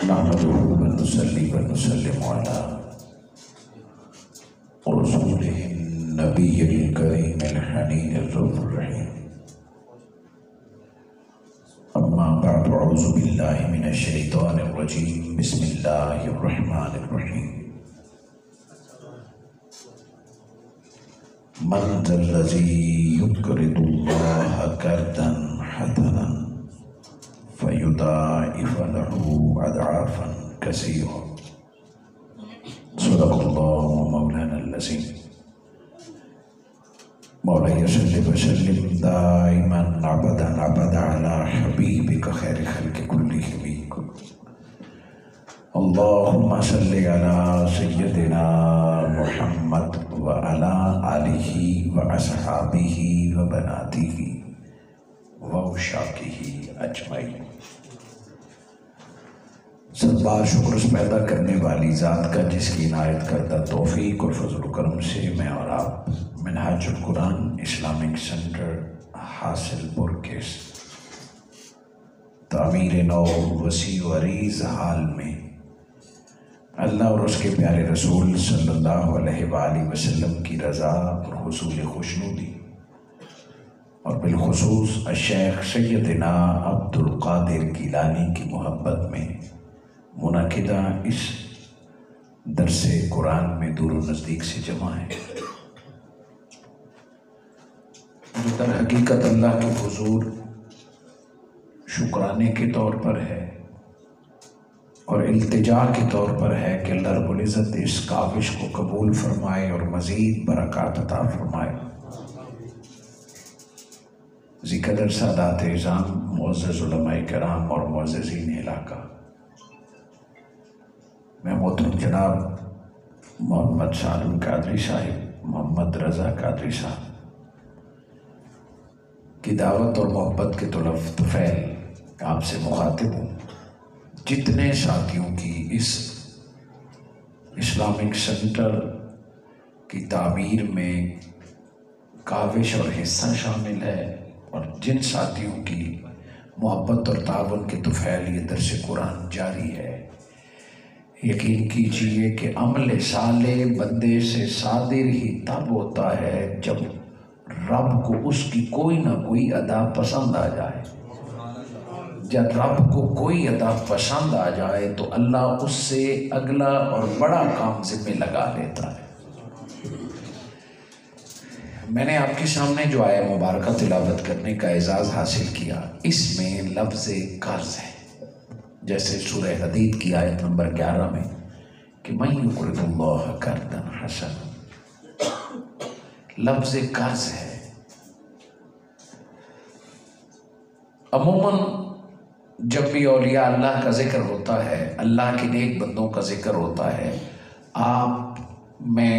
نحمده ونصلي ونسلم على رسوله النبي الكريم الحنين الرؤوف الرحيم. أما بعد، أعوذ بالله من الشيطان الرجيم. بسم الله الرحمن الرحيم. من ذا الذي يقرض الله قرضا حسنا فيضاعف له أضعافا كثيرة. صدق الله مولانا العظيم. مولاي صل وسلم دائما ابدا على حبيبك خير خلق كلهم. اللهم صل على سيدنا محمد وعلى آله وأصحابه وبناته وعشاقه اجمعین. سب بار شکر اس پیدا کرنے والی ذات کا جس کی عنایت کردہ توفیق اور فضل و کرم سے میں اور آپ منہاج القرآن اسلامک سینٹر حاصل پور کے تعمیر نو وسیع و عریض حال میں اللہ اور اس کے پیارے رسول صلی اللہ علیہ وآلہ وسلم کی رضا اور حصول خوشنودی اور بالخصوص الشیخ سیدنا عبد القادر گیلانی کی محبت میں منعقدہ اس درس قرآن میں دور و نزدیک سے جمع ہے، جو در حقیقت اللہ کے حضور شکرانے کے طور پر ہے اور التجا کے طور پر ہے کہ اللہ رب العزت اس کاوش کو قبول فرمائے اور مزید برکات عطا فرمائے. ذکر سادات اعظام، معزز علماء کرام اور معززین علاقہ، میں محترم جناب محمد سالم قادری صاحب، محمد رضا قادری صاحب کی دعوت اور محبت کے طفیل آپ سے مخاطب ہوں. جتنے ساتھیوں کی اس اسلامک سینٹر کی تعمیر میں کاوش اور حصہ شامل ہے اور جن ساتھیوں کی محبت اور تعاون کے طفیل یہ درس قرآن جاری ہے، یقین کیجئے کہ عمل صالح بندے سے صادر ہی تب ہوتا ہے جب رب کو اس کی کوئی نہ کوئی ادا پسند آ جائے. جب رب کو کوئی ادا پسند آ جائے تو اللہ اس سے اگلا اور بڑا کام ذمہ لگا لیتا ہے. میں نے آپ کے سامنے جو آیہ مبارکہ تلاوت کرنے کا اعزاز حاصل کیا، اس میں لفظ قرض ہے، جیسے سورہ حدید کی آیت نمبر 11 میں کہ من یقرض اللہ قرضا حسنا، لفظ قرض ہے. عموماً جب بھی اولیاء اللہ کا ذکر ہوتا ہے، اللہ کے نیک بندوں کا ذکر ہوتا ہے، آپ میں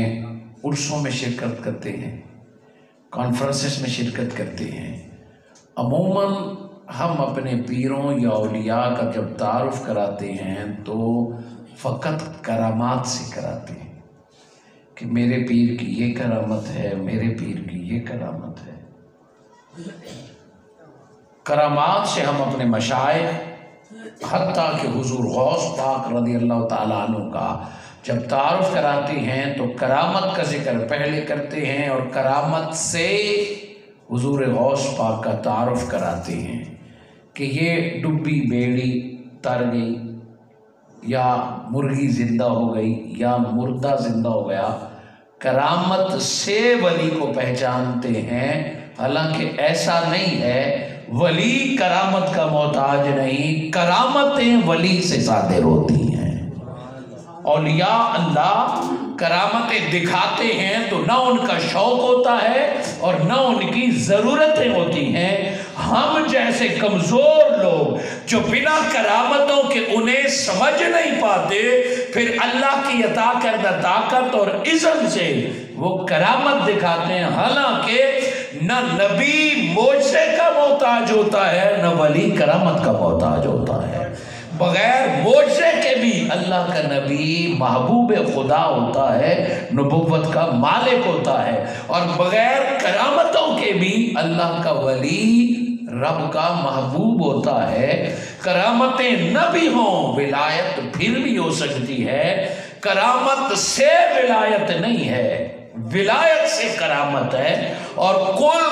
عرسوں میں شرکت کرتے ہیں، کانفرنسز میں شرکت کرتے ہیں. عموماً ہم اپنے پیروں یا اولیاء کا جب تعارف کراتے ہیں تو فقط کرامات سے کراتے ہیں کہ میرے پیر کی یہ کرامت ہے، میرے پیر کی یہ کرامت ہے. کرامات سے ہم اپنے مشائخ، حتیٰ کہ حضور غوث پاک رضی اللہ تعالیٰ عنہ کا جب تعارف کراتے ہیں تو کرامت کا ذکر پہلے کرتے ہیں اور کرامت سے حضور غوث پاک کا تعارف کراتے ہیں کہ یہ ڈبی بیڑی تر گئی یا مرغی زندہ ہو گئی یا مردہ زندہ ہو گیا. کرامت سے ولی کو پہچانتے ہیں، حالانکہ ایسا نہیں ہے. ولی کرامت کا محتاج نہیں، کرامتیں ولی سے صادر ہوتی ہیں. اولیاء اللہ کرامتیں دکھاتے ہیں تو نہ ان کا شوق ہوتا ہے اور نہ ان کی ضرورتیں ہوتی ہیں. ہم جیسے کمزور لوگ جو بنا کرامتوں کے انہیں سمجھ نہیں پاتے، پھر اللہ کی عطا کردہ طاقت اور عزت سے وہ کرامت دکھاتے ہیں، حالانکہ نہ نبی معجزے کا محتاج ہوتا ہے، نہ ولی کرامت کا محتاج ہوتا ہے. بغیر معجزے کے بھی اللہ کا نبی محبوب خدا ہوتا ہے، نبوت کا مالک ہوتا ہے، اور بغیر کرامتوں کے بھی اللہ کا ولی رب کا محبوب ہوتا ہے۔ کرامتیں نہ بھی ہوں ولایت پھر بھی ہو سکتی ہے، کرامت سے ولایت نہیں ہے، ولایت سے کرامت ہے۔ اور کل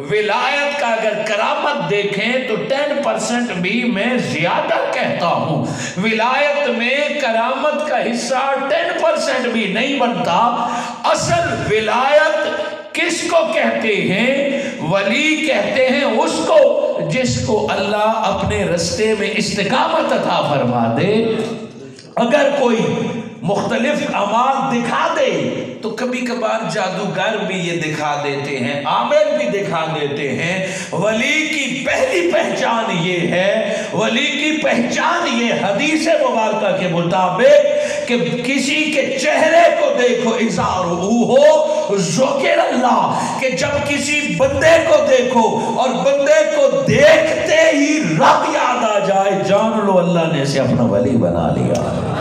ولایت کا اگر کرامت دیکھیں تو 10% بھی میں زیادہ کہتا ہوں، ولایت میں کرامت کا حصہ 10% بھی نہیں بنتا۔ اصل ولایت کس کو کہتے ہیں؟ ولی کہتے ہیں اس کو جس کو اللہ اپنے رستے میں استقامت عطا فرما دے۔ اگر کوئی مختلف اعمال دکھا دے تو کبھی کبھار جادوگر بھی یہ دکھا دیتے ہیں، عامل بھی دکھا دیتے ہیں۔ ولی کی پہلی پہچان یہ ہے، ولی کی پہچان یہ حدیث مبارکہ کے مطابق کہ کسی کے چہرے کو دیکھو اظہار ہو ذکر اللہ، کہ جب کسی بندے کو دیکھو اور بندے کو دیکھتے ہی رب یاد آ جائے، جان لو اللہ نے اسے اپنا ولی بنا لیا ہے۔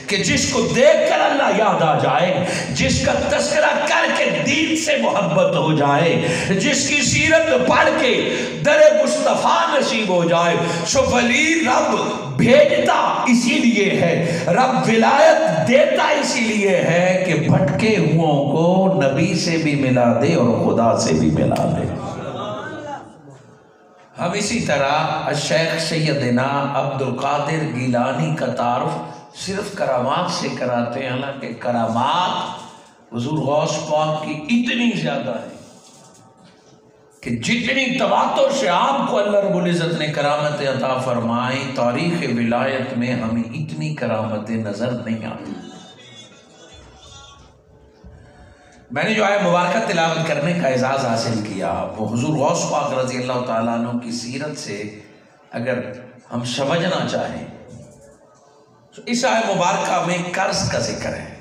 کہ جس کو دیکھ کر اللہ یاد آ جائے، جس کا تذکرہ کر کے دین سے محبت ہو جائے، جس کی سیرت پڑھ کے در مصطفیٰ نصیب ہو جائے، سو ولی رب بھیجتا اسی لیے ہے، رب ولایت دیتا اسی لیے ہے کہ بھٹکے ہوں کو نبی سے بھی ملا دے اور خدا سے بھی ملا دے۔ ہم اسی طرح الشیخ سیدنا عبد القادر گیلانی کا تعارف صرف کرامات سے کراتے ہیں، حالانکہ کرامات حضور غوث پاک کی اتنی زیادہ ہے کہ جتنی تواتر سے آپ کو اللہ رب العزت نے کرامت عطا فرمائی، تاریخ ولایت میں ہمیں اتنی کرامتیں نظر نہیں آتی۔ میں نے جو آیت مبارکہ تلاوت کرنے کا اعزاز حاصل کیا وہ حضور غوث پاک رضی اللہ تعالیٰ عنہ کی سیرت سے اگر ہم سمجھنا چاہیں تو اس آیت مبارکہ میں قرض کا ذکر ہے۔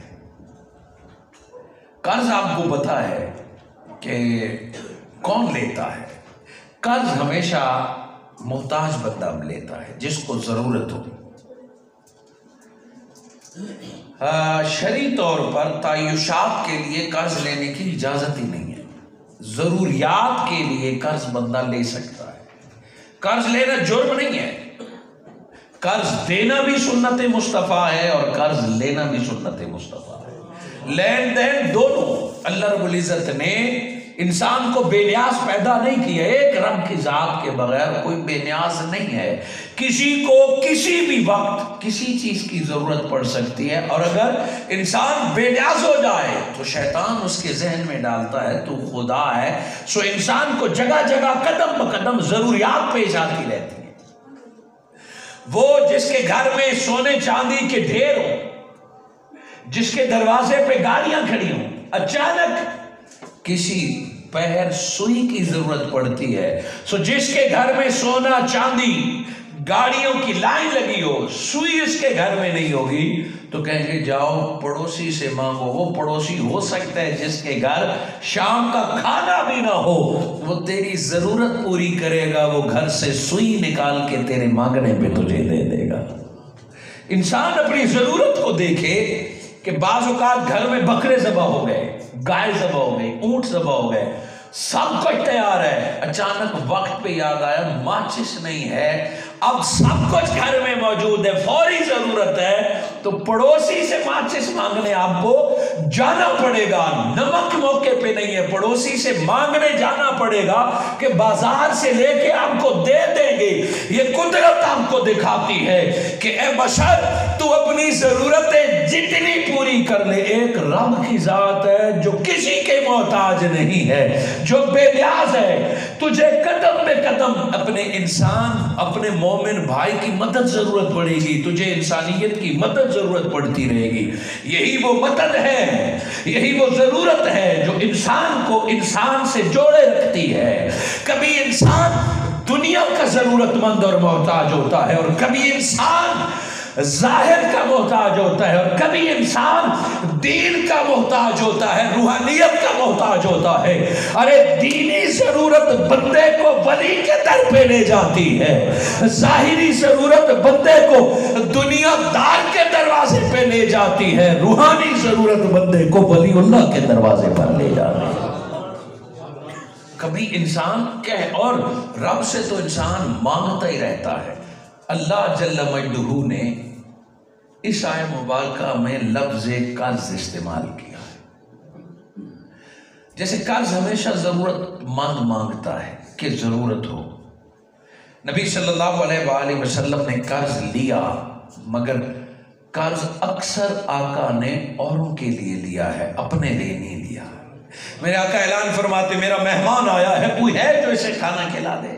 قرض آپ کو پتہ ہے کہ کون لیتا ہے؟ قرض ہمیشہ محتاج بندہ لیتا ہے، جس کو ضرورت ہو۔ شرعی طور پر تعیشات کے لیے قرض لینے کی اجازت ہی نہیں ہے، ضروریات کے لیے قرض بندہ لے سکتا ہے۔ قرض لینا جرم نہیں ہے، قرض دینا بھی سنت مصطفیٰ ہے اور قرض لینا بھی سنت مصطفیٰ ہے۔ لین دین دونوں، اللہ رب العزت نے انسان کو بے نیاز پیدا نہیں کیا، ایک رب کی ذات کے بغیر کوئی بے نیاز نہیں ہے۔ کسی کو کسی بھی وقت کسی چیز کی ضرورت پڑ سکتی ہے، اور اگر انسان بے نیاز ہو جائے تو شیطان اس کے ذہن میں ڈالتا ہے تو خدا ہے، سو انسان کو جگہ جگہ قدم بقدم ضروریات پیش آتی رہتی ہیں۔ وہ جس کے گھر میں سونے چاندی کے ڈھیر ہوں، جس کے دروازے پہ گاڑیاں کھڑی ہوں، اچانک کسی پہر سوئی کی ضرورت پڑتی ہے، سو جس کے گھر میں سونا چاندی گاڑیوں کی لائن لگی ہو، سوئی اس کے گھر میں نہیں ہوگی تو کہیں گے جاؤ پڑوسی سے مانگو۔ وہ پڑوسی ہو سکتا ہے جس کے گھر شام کا کھانا بھی نہ ہو، وہ تیری ضرورت پوری کرے گا، وہ گھر سے سوئی نکال کے تیرے مانگنے پہ تجھے دے دے گا۔ انسان اپنی ضرورت کو دیکھے کہ بعض اوقات گھر میں بکرے ذبح ہو گئے، گائے ذبح ہو گئی، اونٹ ذبح ہو گئے، سب کچھ تیار ہے، اچانک وقت پہ یاد آیا ماچس نہیں ہے، اب سب کچھ گھر میں موجود ہے، فوری ضرورت ہے، تو پڑوسی سے ماچس مانگنے آپ کو جانا پڑے گا۔ نمک موقع پہ نہیں ہے، پڑوسی سے مانگنے جانا پڑے گا کہ بازار سے لے کے آپ کو دے دیں گے۔ یہ قدرت آپ کو دکھاتی ہے کہ اے بشر تو اپنی ضرورتیں جتنی پوری کر لے، ایک رب کی ذات ہے جو کسی کے محتاج نہیں ہے، جو بے نیاز ہے۔ تجھے قدم بے قدم اپنے انسان، اپنے مومن بھائی کی مدد ضرورت پڑے گی، تجھے انسانیت کی مدد ضرورت پڑتی رہے گی۔ یہی وہ مدد ہے، یہی وہ ضرورت ہے جو انسان کو انسان سے جوڑے رکھتی ہے۔ کبھی انسان دنیا کا ضرورت مند اور محتاج ہوتا ہے، اور کبھی انسان ظاہر کا محتاج ہوتا ہے، اور کبھی انسان دین کا محتاج ہوتا ہے، روحانیت کا محتاج ہوتا ہے۔ ارے دینی ضرورت بندے کو ولی کے در پہ لے جاتی ہے، ظاہری ضرورت بندے کو دنیا دار کے دروازے پہ لے جاتی ہے، روحانی ضرورت بندے کو ولی اللہ کے دروازے پر لے جاتی ہے۔ کبھی انسان اور رب سے تو انسان مانگتا ہی رہتا ہے۔ اللہ جل مجدہ نے اس آیہ مبارکہ میں لفظ قرض استعمال کیا ہے۔ جیسے قرض ہمیشہ ضرورت مند مانگتا ہے کہ ضرورت ہو، نبی صلی اللہ علیہ وآلہ وسلم نے قرض لیا، مگر قرض اکثر آقا نے اوروں کے لیے لیا ہے، اپنے لیے نہیں لیا۔ میرے آقا اعلان فرماتے میرا مہمان آیا ہے، کوئی ہے جو اسے کھانا کھلا دے؟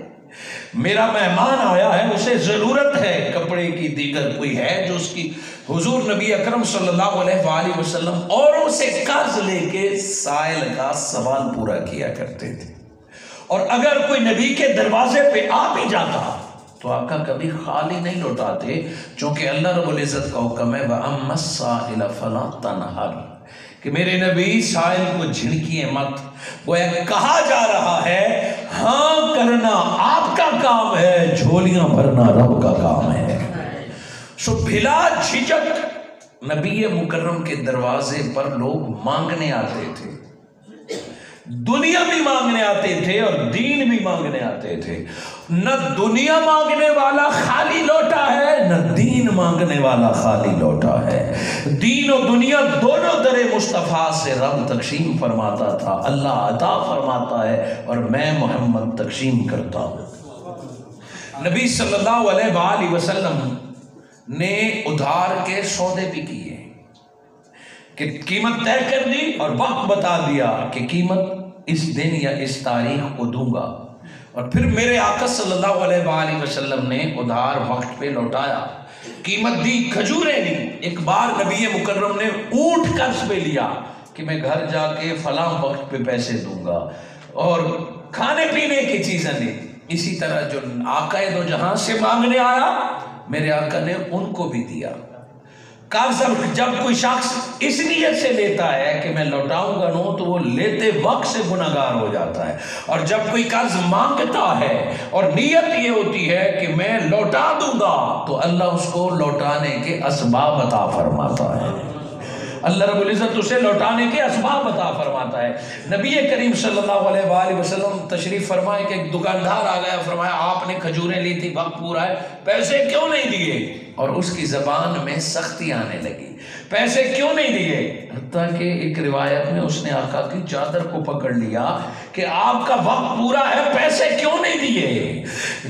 میرا مہمان آیا ہے، اسے ضرورت ہے کپڑے کی، دیگر کوئی ہے جو اس کی؟ حضور نبی اکرم صلی اللہ علیہ وآلہ وسلم اوروں سے قرض لے کے سائل کا سوال پورا کیا کرتے تھے، اور اگر کوئی نبی کے دروازے پہ آ بھی جاتا تو آقا کبھی خالی نہیں لوٹاتے، چونکہ اللہ رب العزت کا حکم ہے وَأَمَّا السَّائِلَ فَلَا تَنْهَرْ، کہ میرے نبی سائل کو جھڑکیے مت۔ وہ کہا جا رہا ہے ہاں کرنا آپ کا کام ہے، جھولیاں بھرنا رب کا کام ہے۔ سو بھلا جھجک نبی مکرم کے دروازے پر لوگ مانگنے آتے تھے، دنیا بھی مانگنے آتے تھے اور دین بھی مانگنے آتے تھے۔ نہ دنیا مانگنے والا خالی لوٹا ہے، نہ دین مانگنے والا خالی لوٹا ہے۔ دین و دنیا دونوں در مصطفیٰ سے رب تقسیم فرماتا تھا، اللہ عطا فرماتا ہے اور میں محمد تقسیم کرتا ہوں۔ نبی صلی اللہ علیہ وآلہ وسلم نے ادھار کے سودے بھی کیے کہ قیمت طے کر دی اور وقت بتا دیا کہ قیمت اس دن یا اس تاریخ کو دوں گا، اور پھر میرے آقا صلی اللہ علیہ وآلہ وسلم نے ادھار وقت پہ لوٹایا، قیمت دی، کھجوریں دی۔ ایک بار نبی مکرم نے اونٹ قرض پہ لیا کہ میں گھر جا کے فلاں وقت پہ پیسے دوں گا، اور کھانے پینے کی چیزیں دی۔ اسی طرح جو آقا دو جہاں سے مانگنے آیا میرے آقا نے ان کو بھی دیا۔ قرض جب کوئی شخص اس نیت سے لیتا ہے کہ میں لوٹاؤں گا نو، تو وہ لیتے وقت سے گناہگار ہو جاتا ہے، اور جب کوئی قرض مانگتا ہے اور نیت یہ ہوتی ہے کہ میں لوٹا دوں گا، تو اللہ اس کو لوٹانے کے اسباب عطا فرماتا ہے۔ اللہ رب العزت اسے لوٹانے کے اسباب عطا فرماتا ہے۔ نبی کریم صلی اللہ علیہ وآلہ وسلم تشریف فرمائے کہ ایک دکاندار آ گیا، فرمایا آپ نے کھجوریں لی تھی، وقت پورا ہے، پیسے کیوں نہیں دیے؟ اور اس کی زبان میں سختی آنے لگی، پیسے کیوں نہیں دیے؟ حتیٰ کہ ایک روایت میں اس نے آقا کی چادر کو پکڑ لیا کہ آپ کا وقت پورا ہے، پیسے کیوں نہیں دیے؟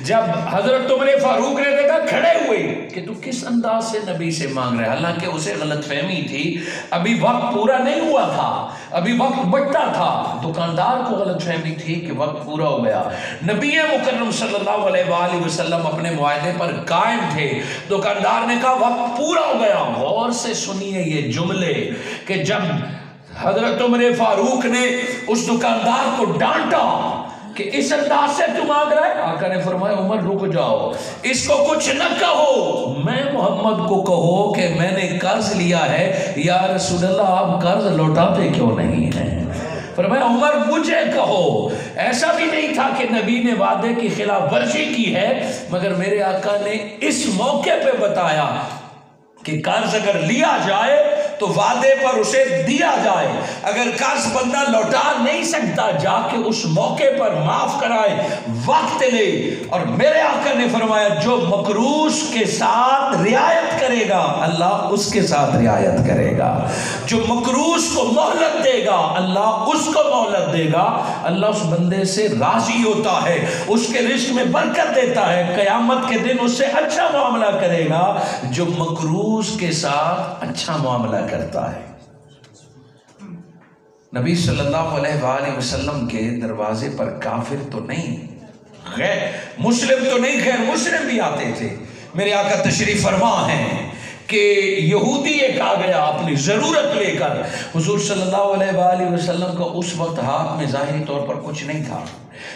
جب حضرت عمر فاروق نے دیکھا کھڑے ہوئے کہ تو کس انداز سے نبی سے مانگ رہے، حالانکہ اسے غلط فہمی تھی، ابھی وقت پورا نہیں ہوا تھا، ابھی وقت بڑھتا تھا، دکاندار کو غلط فہمی تھی کہ وقت پورا ہو گیا۔ نبی مکرم صلی اللہ علیہ وآلہ وسلم اپنے معاہدے پر قائم تھے، دکاندار نے کہا وقت پورا ہو گیا۔ غور سے سنیے یہ جملے کہ جب حضرت عمر فاروق نے اس دکاندار کو ڈانٹا کہ اس انداز سے تو مانگ رہا ہے، آقا نے فرمایا عمر رک جاؤ، اس کو کچھ نہ کہو، میں محمد کو کہو کہ میں نے قرض لیا ہے، یا رسول اللہ آپ قرض لوٹاتے کیوں نہیں ہیں؟ فرمایا عمر مجھے کہو۔ ایسا بھی نہیں تھا کہ نبی نے وعدے کی خلاف ورزی کی ہے، مگر میرے آقا نے اس موقع پہ بتایا کہ قرض اگر لیا جائے تو وعدے پر اسے دیا جائے، اگر قرض بندہ لوٹا نہیں سکتا جا کے اس موقع پر معاف کرائے، وقت لے۔ اور میرے آقا نے فرمایا جو مقروض کے ساتھ رعایت کرے گا اللہ اس کے ساتھ رعایت کرے گا، جو مقروض کو مہلت دے گا اللہ اس کو مہلت دے گا، اللہ اس بندے سے راضی ہوتا ہے، اس کے رزق میں برکت دیتا ہے، قیامت کے دن اس سے اچھا معاملہ کرے گا جو مقروض کے ساتھ اچھا معاملہ کرتا ہے۔ نبی صلی اللہ علیہ وآلہ وسلم کے دروازے پر کافر تو نہیں، غیر مسلم تو نہیں، غیر مسلم بھی آتے تھے۔ میرے آقا تشریف فرما ہیں کہ یہودی ایک آ گیا اپنی ضرورت لے کر، حضور صلی اللہ علیہ وآلہ وسلم کا اس وقت ہاتھ میں ظاہری طور پر کچھ نہیں تھا۔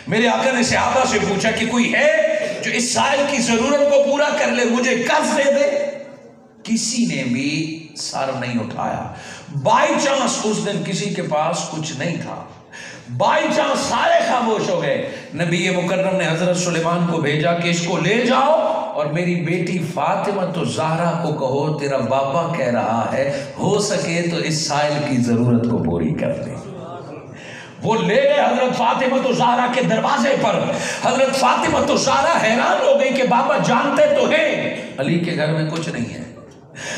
میرے آقا نے صحابہ سے پوچھا کہ کوئی ہے جو اس سائل کی ضرورت کو پورا کر لے، مجھے قرض دے دے؟ کسی نے بھی سر نہیں اٹھایا۔ بائی چانس اس دن کسی کے پاس کچھ نہیں تھا، بائی چانس سارے خاموش ہو گئے۔ نبی مکرم نے حضرت سلیمان کو بھیجا کہ اس کو لے جاؤ اور میری بیٹی فاطمہ تو زہرا کو کہو تیرا بابا کہہ رہا ہے، ہو سکے تو اس سائل کی ضرورت کو پوری کر دے۔ وہ لے گئے حضرت فاطمہ تو زہرا کے دروازے پر۔ حضرت فاطمہ تو زہرا حیران ہو گئی کہ بابا جانتے تو ہیں علی کے گھر میں کچھ نہیں ہے،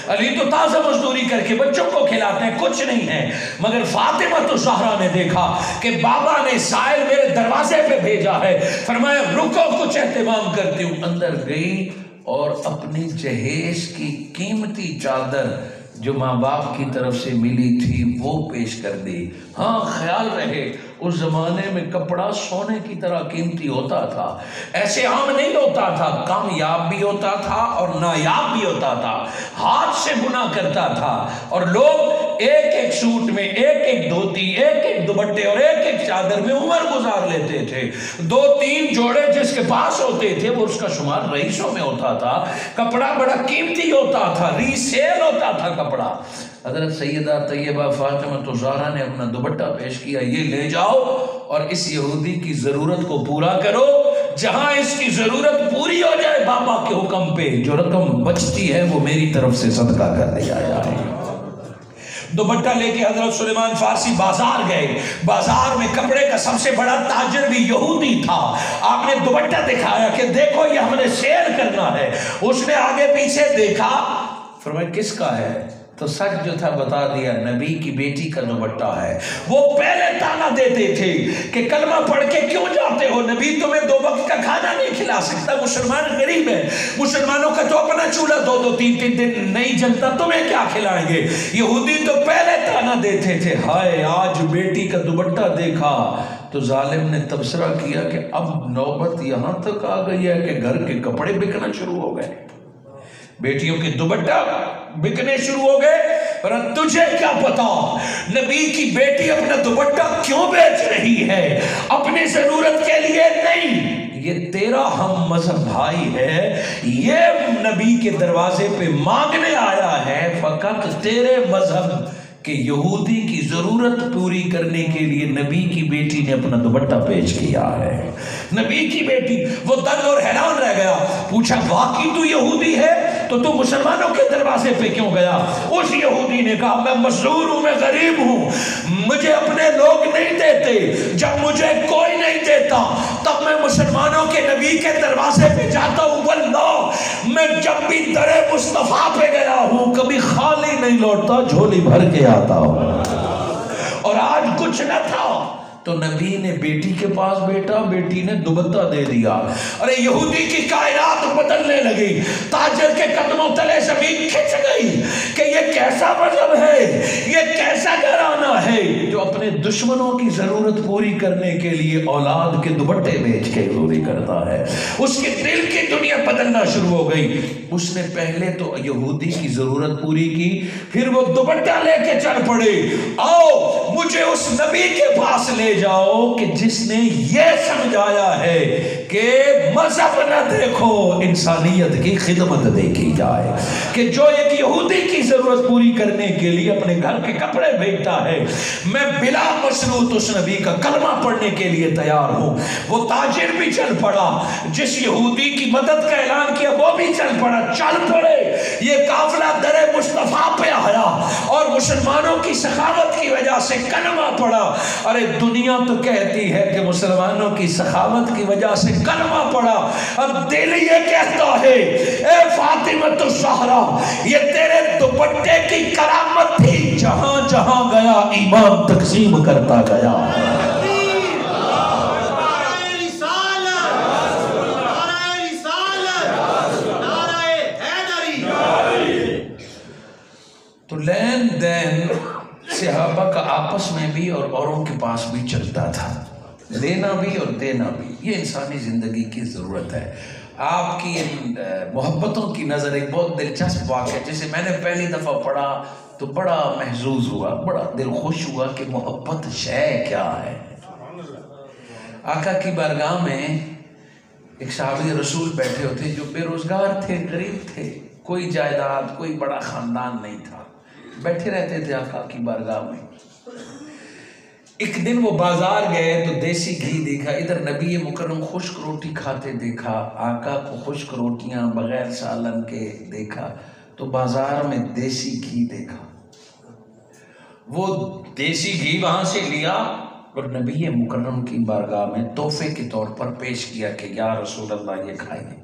علی تو تازہ مزدوری کر کے بچوں کو کھلاتے ہیں، کچھ نہیں ہے، مگر فاطمہ تو زہرا نے دیکھا کہ بابا نے سائل میرے دروازے پہ بھیجا ہے، فرمایا رکو کچھ اہتمام کرتی ہوں، اندر گئی اور اپنی جہیز کی قیمتی چادر جو ماں باپ کی طرف سے ملی تھی وہ پیش کر دی۔ ہاں خیال رہے اس زمانے میں کپڑا سونے کی طرح قیمتی ہوتا تھا، ایسے عام نہیں ہوتا تھا، کامیاب بھی ہوتا تھا اور نایاب بھی ہوتا تھا، ہاتھ سے بنا کرتا تھا، اور لوگ ایک ایک سوٹ میں ایک ایک دھوتی، ایک ایک دوپٹے اور ایک ایک چادر میں عمر گزار لیتے تھے۔ 2-3 جوڑے جس کے پاس ہوتے تھے وہ اس کا شمار رئیسوں میں ہوتا تھا، کپڑا بڑا قیمتی ہوتا تھا، ری سیل ہوتا تھا کپڑا۔ حضرت سیدہ طیبہ فاطمہ زہرا نے اپنا دوپٹہ پیش کیا، یہ لے جاؤ اور اس یہودی کی ضرورت کو پورا کرو، جہاں اس کی ضرورت پوری ہو جائے بابا کے حکم پہ جو رقم بچتی ہے وہ میری طرف سے صدقہ کر دیا جائے۔ دوپٹہ لے کے حضرت سلیمان فارسی بازار گئے، بازار میں کپڑے کا سب سے بڑا تاجر بھی یہودی تھا، آپ نے دوپٹہ دکھایا کہ دیکھو یہ ہم نے سیل کرنا ہے، اس نے آگے پیچھے دیکھا، فرمایا کس کا ہے؟ تو سچ جو تھا بتا دیا، نبی کی بیٹی کا دوپٹہ ہے۔ وہ پہلے تانا دیتے تھے کہ کلمہ پڑھ کے کیوں جاتے ہو، نبی تمہیں 2 وقت کا کھانا نہیں کھلا سکتا، مسلمان غریب ہے، مسلمانوں کا تو اپنا چولہا 2-3 دن نہیں جلتا، تمہیں کیا کھلائیں گے؟ یہودی تو پہلے تانا دیتے تھے۔ ہائے آج بیٹی کا دوپٹہ دیکھا تو ظالم نے تبصرہ کیا کہ اب نوبت یہاں تک آ گئی ہے کہ گھر کے کپڑے بکنا شروع ہو گئے، بیٹیوں کے دوپٹہ بکنے شروع ہو گئے۔ پر تجھے کیا پتا نبی کی بیٹی اپنا دوپٹہ کیوں بیچ رہی ہے؟ اپنی ضرورت کے لیے نہیں، یہ تیرا ہم مذہب بھائی ہے، یہ نبی کے دروازے پہ مانگنے آیا ہے فقط تیرے مذہب کہ یہودی کی ضرورت پوری کرنے کے لیے نبی کی بیٹی نے اپنا دوپٹہ پیش کیا ہے۔ نبی کی بیٹی، وہ دنگ اور حیران رہ گیا، پوچھا واقعی تو یہودی ہے تو مسلمانوں کے دروازے پہ کیوں گیا؟ اس یہودی نے کہا میں مزدور ہوں، میں غریب ہوں، مجھے اپنے لوگ نہیں دیتے، جب مجھے کوئی نہیں دیتا تب میں مسلمانوں کے نبی کے دروازے پہ جاتا ہوں، واللہ میں جب بھی در مصطفیٰ پہ گیا ہوں کبھی خالی نہیں لوٹتا، جھولی بھر کے آتا ہوں۔ اور آج کچھ نہ تھا تو نبی نے بیٹی کے پاس بیٹا، بیٹی نے دوپٹہ دے دیا۔ ارے یہودی کی کائنات بدلنے لگی، تاجر کے قدموں تلے زمین کھچ گئی کہ یہ کیسا مذہب ہے، یہ کیسا گھرانہ ہے جو اپنے دشمنوں کی ضرورت پوری کرنے کے لیے اولاد کے دوپٹے بیچ کے پوری کرتا ہے۔ اس کے دل کی دنیا بدلنا شروع ہو گئی۔ اس نے پہلے تو یہودی کی ضرورت پوری کی، پھر وہ دوپٹہ لے کے چل پڑے، آؤ مجھے اس نبی کے پاس لے جاؤ کہ جس نے یہ سمجھایا ہے کہ مذہب نہ دیکھو، انسانیت کی خدمت دیکھی جائے، کہ جو ایک یہودی کی ضرورت پوری کرنے کے لیے اپنے گھر کے کپڑے بیچتا ہے، میں بلا مشروط اس نبی کا کلمہ پڑھنے کے لیے تیار ہوں۔ وہ تاجر بھی چل پڑا، جس یہودی کی مدد کا اعلان کیا وہ بھی چل پڑا، چل پڑے، یہ قافلہ در مصطفیٰ پہ آیا اور مسلمانوں کی سخاوت کی وجہ سے کلمہ پڑھا۔ ارے دنیا تو کہتی ہے کہ مسلمانوں کی سخاوت کی وجہ سے کلمہ پڑھا، اب دل یہ کہتا ہے اے فاطمہ الزہرا یہ تیرے دوپٹے کی کرامت تھی، جہاں جہاں گیا ایمان تقسیم کرتا گیا۔ تو لین دین صحابہ کا آپس میں بھی اور اوروں کے پاس بھی چلتا تھا، لینا بھی اور دینا بھی، یہ انسانی زندگی کی ضرورت ہے۔ آپ کی ان محبتوں کی نظر ایک بہت دلچسپ واقعہ جسے میں نے پہلی دفعہ پڑھا تو بڑا محظوظ ہوا، بڑا دل خوش ہوا کہ محبت شے کیا ہے۔ آقا کی بارگاہ میں ایک صحابی رسول بیٹھے ہوتے جو بے روزگار تھے، غریب تھے، کوئی جائیداد، کوئی بڑا خاندان نہیں تھا، بیٹھے رہتے تھے آقا کی بارگاہ میں۔ ایک دن وہ بازار گئے تو دیسی گھی دیکھا، ادھر نبی مکرم خشک روٹی کھاتے دیکھا، آقا کو خشک روٹیاں بغیر سالن کے دیکھا، تو بازار میں دیسی گھی دیکھا، وہ دیسی گھی وہاں سے لیا اور نبی مکرم کی بارگاہ میں تحفے کے طور پر پیش کیا کہ یا رسول اللہ یہ کھائیے۔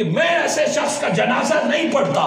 کہ میں ایسے شخص کا جنازہ نہیں پڑھتا.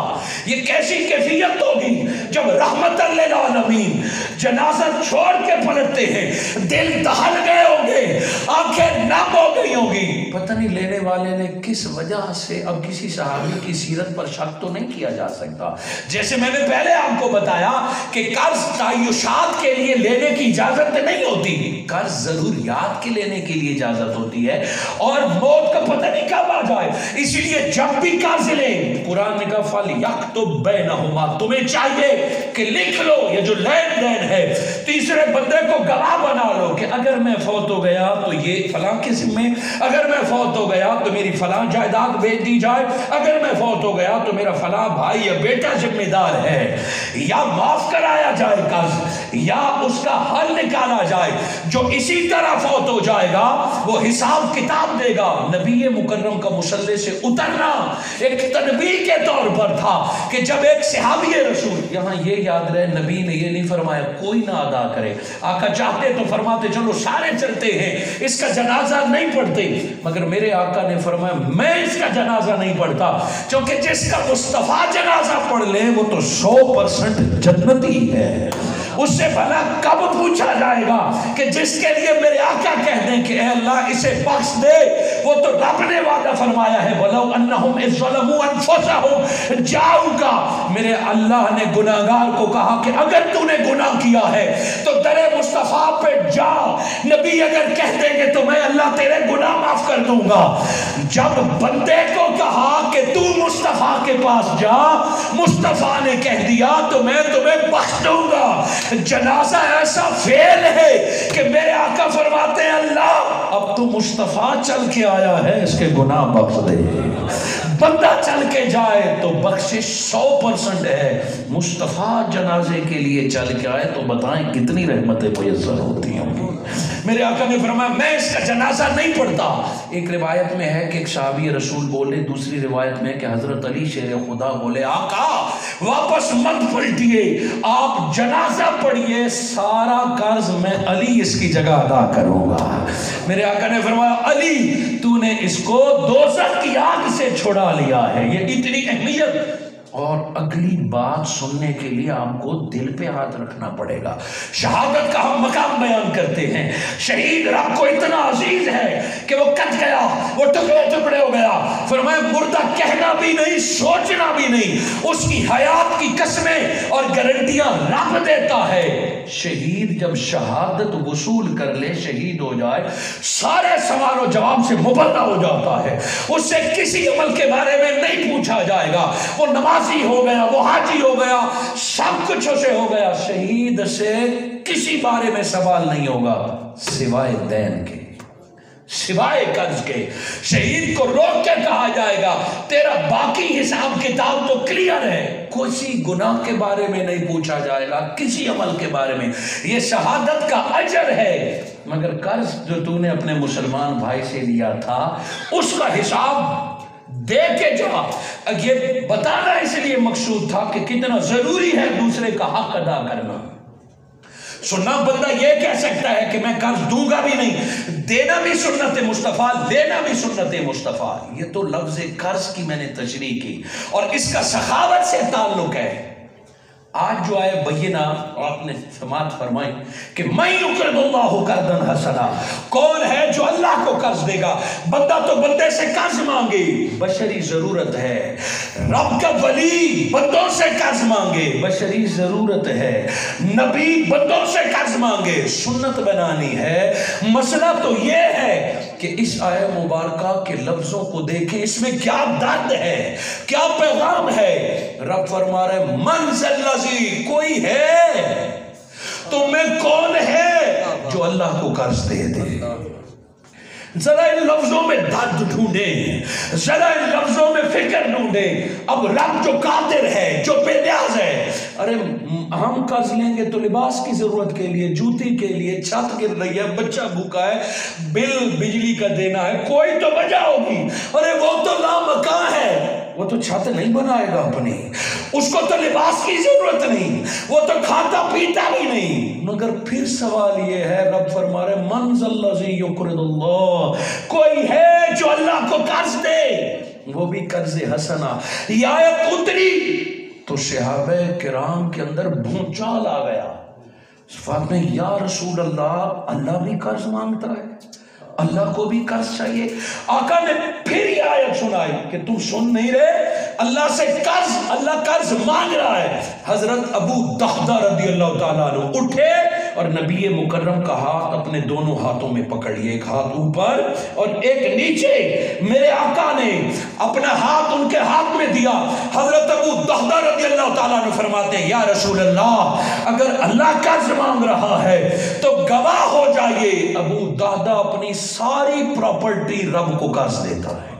یہ کیسی کیفیت ہوگی جب رحمت للعالمین جنازہ چھوڑ کے پلٹتے ہیں, دل دہل گئے ہوں گے, آنکھیں نم ہو گئی ہوں گی. پتہ نہیں لینے والے نے کس وجہ سے, اب کسی صحابی کی سیرت پر شک تو نہیں کیا جا سکتا. جیسے میں نے پہلے آپ کو بتایا کہ قرض تعیشات کے لیے لینے کی اجازت نہیں ہوتی, قرض ضروریات کے لینے کے لیے اجازت ہوتی ہے, اور موت کا پتہ نہیں کب آ جائے. اسی لیے جب بھی قرض لیں, قرآن نے کہا فَلْيَكْتُبْ بَيْنَهُمَا, تمہیں چاہیے کہ لکھ لو یہ جو لین دین ہے, تیسرے بندے کو گواہ بنا لو کہ اگر میں فوت ہو گیا تو یہ فلاں کے ذمے, اگر میں فوت ہو گیا تو میری فلاں جائیداد بیچ دی جائے, اگر میں فوت ہو گیا تو میرا فلاں بھائی یا بیٹا ذمہ دار ہے, یا معاف کرایا جائے قرض, یا اس کا حل نکالا جائے. جو اسی طرح فوت ہو جائے گا وہ حساب کتاب دے گا. نبی مکرم کا مصلی سے اترنا ایک تنبیہ کے طور پر تھا کہ جب ایک صحابی رسول, یہاں یہ یاد رہے نبی نے یہ نہیں فرمایا کوئی نہ ادا کرے, آقا چاہتے تو فرماتے چلو سارے چلتے ہیں, اس کا جنازہ نہیں پڑھتے, مگر میرے آقا نے فرمایا میں اس کا جنازہ نہیں پڑھتا, کیونکہ جس کا مصطفیٰ جنازہ پڑھ لے وہ تو 100% جنتی ہے. اس سے بھلا کب پوچھا جائے گا کہ جس کے لیے میرے آقا کہہ دیں کہ اے اللہ اسے بخش دے, وہ تو رب نے وعدہ فرمایا ہے وَلَوْ أَنَّهُمْ إِذْ ظَلَمُوا أَنفُسَهُمْ جَاءُوكَ, میرے اللہ نے گناہگار کو کہا کہ اگر تو نے گناہ کیا ہے تو در مصطفیٰ پہ جا. نبی اگر کہہ دیں گے تو میں اللہ تیرے گناہ معاف کر دوں گا. جب بندے کو کہا کہ تو مصطفیٰ کے پاس جا, مصطفیٰ نے کہہ دیا تو میں تمہیں بخش دوں گا. جنازہ ایسا فعل ہے کہ میرے آقا فرماتے ہیں اللہ اب تو مصطفیٰ چل کے آیا ہے, اس کے گناہ بخش دے. بندہ چل کے جائے تو بخشش 100% ہے. مصطفیٰ جنازے کے لیے چل کے آئے تو بتائیں کتنی رحمتیں میسر ہوتی ہیں. میرے آقا نے فرمایا میں اس کا جنازہ نہیں پڑھتا. ایک روایت میں ہے کہ ایک صحابی رسول بولے, دوسری روایت میں کہ حضرت علی شیر خدا بولے آقا واپس مت پلٹیے, آپ جنازہ پڑھیے, سارا قرض میں علی اس کی جگہ ادا کروں گا. میرے آقا نے فرمایا علی تو نے اس کو دوزخ کی آگ سے چھڑا لیا ہے. یہ اتنی اہمیت. اور اگلی بات سننے کے لیے آپ کو دل پہ ہاتھ رکھنا پڑے گا. شہادت کا ہم مقام بیان کرتے ہیں, شہید رب کو اتنا عزیز ہے کہ وہ کٹ گیا, وہ ٹکڑے ٹکڑے ہو گیا. فرمایا مردہ کہنا بھی نہیں, سوچنا بھی نہیں, اس کی حیات کی قسمیں اور گارنٹیاں رب دیتا ہے. شہید جب شہادت وصول کر لے, شہید ہو جائے, سارے سوال و جواب سے مبرہ ہو جاتا ہے. اس سے کسی عمل کے بارے میں نہیں پوچھا جائے گا. وہ نمازی ہو گیا, وہ حاجی ہو گیا, سب کچھ اسے ہو گیا. شہید سے کسی بارے میں سوال نہیں ہوگا سوائے دین کے, سوائے قرض کے. شہید کو روک کے کہا جائے گا تیرا باقی حساب کتاب تو کلیئر ہے, کسی گناہ کے بارے میں نہیں پوچھا جائے گا, کسی عمل کے بارے میں. یہ شہادت کا اجر ہے. مگر قرض جو تو نے اپنے مسلمان بھائی سے لیا تھا اس کا حساب دے کے جا. یہ بتانا اس لیے مقصود تھا کہ کتنا ضروری ہے دوسرے کا حق ادا کرنا. سننا بندہ یہ کہہ سکتا ہے کہ میں قرض دوں گا بھی نہیں, دینا بھی سنت مصطفیٰ, لینا بھی سنت مصطفیٰ. یہ تو لفظ قرض کی میں نے تشریح کی اور اس کا سخاوت سے تعلق ہے. آج جو آئے بینہ آپ نے سماعت فرمائی کہ میں یقرض اللہ قرضا حسنا, کون ہے جو اللہ کو قرض دے گا. بندہ تو بندے سے قرض مانگے, بشری ضرورت ہے. رب کا ولی بندوں سے قرض مانگے, بشری ضرورت ہے. نبی بندوں سے قرض مانگے, سنت بنانی ہے. مسئلہ تو یہ ہے کہ اس آیہ مبارکہ کے لفظوں کو دیکھیں, اس میں کیا درد ہے, کیا پیغام ہے. رب فرما رہے من ذی کوئی ہے تم میں کون ہے جو اللہ کو قرض دے دے. ذرا ان لفظوں میں درد ڈھونڈیں, ذرا ان لفظوں میں فکر ڈھونڈیں. اب رب جو قادر ہے, جو بے نیاز ہے, ارے ہم قرض لیں گے تو لباس کی ضرورت کے لیے, جوتی کے لیے, چھت گر رہی ہے, بچہ بھوکا ہے, بل بجلی کا دینا ہے, کوئی تو وجہ ہوگی. ارے وہ تو لامکاں ہے, وہ تو چھت نہیں بنائے گا اپنی, اس کو تو لباس کی ضرورت نہیں, وہ تو کھاتا پیتا بھی نہیں. مگر پھر سوال یہ ہے, رب فرما رہے من ذی الذی یقرض اللہ, کوئی ہے جو اللہ کو قرض دے. وہ بھی قرض حسنہ. یہ آیت اتری تو صحابہ کرام کے اندر بھونچال آ گیا. فرماتے ہیں یا رسول اللہ، اللہ بھی قرض مانگتا ہے، اللہ کو بھی قرض چاہیے. آقا نے پھر یہ آیت سنائی کہ تم سن نہیں رہے، اللہ سے قرض، اللہ قرض مانگ رہا ہے. حضرت ابو دحدہ رضی اللہ تعالیٰ عنہ اٹھے اور نبی مکرم کا ہاتھ اپنے دونوں ہاتھوں میں پکڑ لیے، ایک ہاتھ اوپر اور ایک نیچے. میرے آقا نے اپنا ہاتھ ان کے ہاتھ میں دیا. حضرت ابو دحدہ رضی اللہ تعالیٰ عنہ فرماتے ہیں یا رسول اللہ، اگر اللہ قرض مانگ رہا ہے تو گواہ ہو جائیے ابو دحدہ اپنی ساری پراپرٹی رب کو قرض دیتا ہے.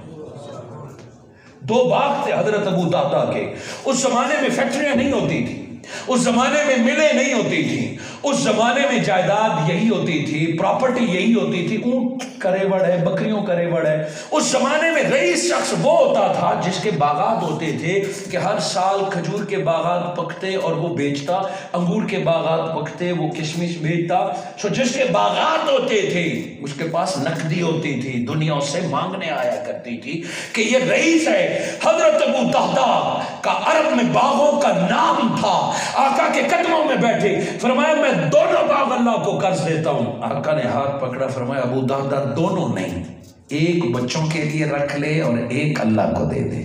2 باغ تھے حضرت ابو دحدہ کے. اس زمانے میں فیکٹریاں نہیں ہوتی تھی، اس زمانے میں ملیں نہیں ہوتی تھی، اس زمانے میں جائیداد یہی ہوتی تھی، پراپرٹی یہی ہوتی تھی. اونٹ کا ریوڑ ہے، بکریوں کا ریوڑ ہے. اس زمانے میں رئیس شخص وہ ہوتا تھا جس کے باغات ہوتے تھے کہ ہر سال کھجور کے باغات پکتے اور وہ بیچتا، انگور کے باغات پکتے وہ کشمش بیچتا. سو جس کے باغات ہوتے تھے اس کے پاس نقدی ہوتی تھی، دنیا اس سے مانگنے آیا کرتی تھی کہ یہ رئیس ہے. حضرت ابو دحدہ کا عرب میں باغوں کا نام تھا. آقا کے قدموں میں بیٹھے، فرمایا میں دونوں باغ اللہ کو قرض دیتا ہوں. آقا نے ہاتھ پکڑا، فرمایا ابو دحدہ دونوں نہیں، ایک بچوں کے لیے رکھ لے اور ایک اللہ کو دے دے.